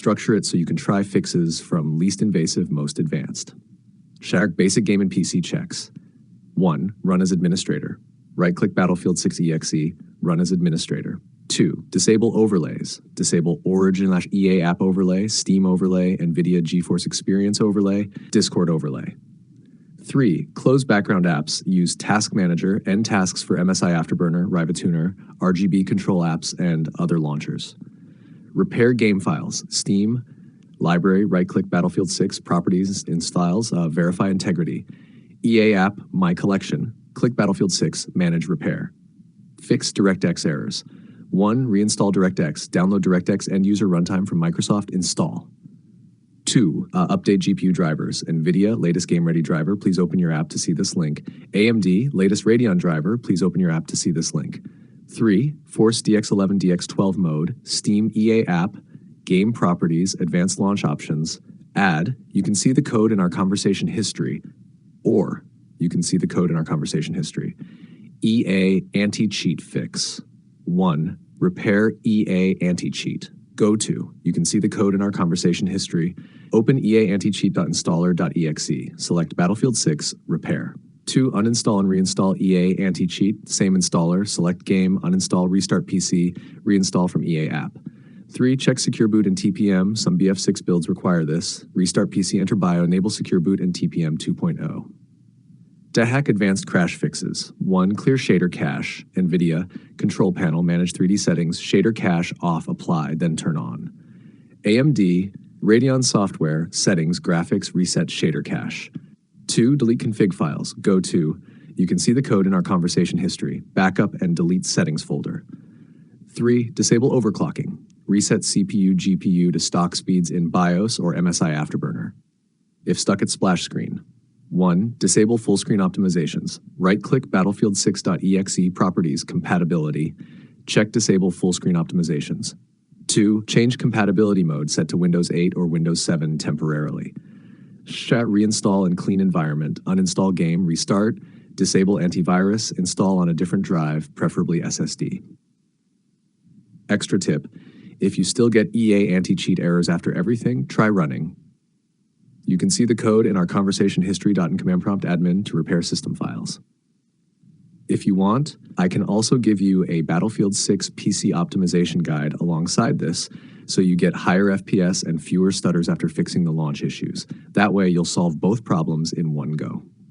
Structure it so you can try fixes from least invasive, most advanced. Check basic game and PC checks. 1. Run as administrator. Right-click Battlefield 6 EXE, run as administrator. 2. Disable overlays. Disable Origin/EA app overlay, Steam overlay, NVIDIA GeForce Experience overlay, Discord overlay. 3. Close background apps. Use Task Manager, end tasks for MSI Afterburner, Rivatuner, RGB control apps, and other launchers. Repair game files. Steam, library, right-click Battlefield 6, properties and styles, verify integrity. EA app, my collection. Click Battlefield 6, manage repair. Fix DirectX errors. 1. Reinstall DirectX. Download DirectX end-user runtime from Microsoft. Install. 2. Update GPU drivers. NVIDIA, latest game-ready driver. Please open your app to see this link. AMD, latest Radeon driver. Please open your app to see this link. 3. Force DX11 DX12 mode. Steam EA app. Game properties. Advanced launch options. Add. You can see the code in our conversation history. Or you can see the code in our conversation history. EA AntiCheat fix. 1. Repair EA AntiCheat. Go to. You can see the code in our conversation history. Open eanticheat.installer.exe. Select Battlefield 6, repair. 2. Uninstall and reinstall EA AntiCheat. Same installer. Select game, uninstall, restart PC, reinstall from EA app. 3. Check secure boot and TPM. Some BF6 builds require this. Restart PC, enter bio, enable secure boot and TPM 2.0. To hack advanced crash fixes. 1. Clear shader cache. NVIDIA. Control panel. Manage 3D settings. Shader cache off. Apply. Then turn on. AMD. Radeon software. Settings. Graphics. Reset shader cache. 2. Delete config files. Go to. You can see the code in our conversation history. Backup and delete settings folder. 3. Disable overclocking. Reset CPU, GPU to stock speeds in BIOS or MSI Afterburner. If stuck at splash screen. 1. Disable full screen optimizations. Right-click Battlefield6.exe properties compatibility. Check disable full screen optimizations. 2. Change compatibility mode set to Windows 8 or Windows 7 temporarily. Reinstall and clean environment. Uninstall game, restart. Disable antivirus. Install on a different drive, preferably SSD. Extra tip. If you still get EA AntiCheat errors after everything, try running. You can see the code in our conversation history.command prompt admin to repair system files. If you want, I can also give you a Battlefield 6 PC optimization guide alongside this, so you get higher FPS and fewer stutters after fixing the launch issues. That way you'll solve both problems in one go.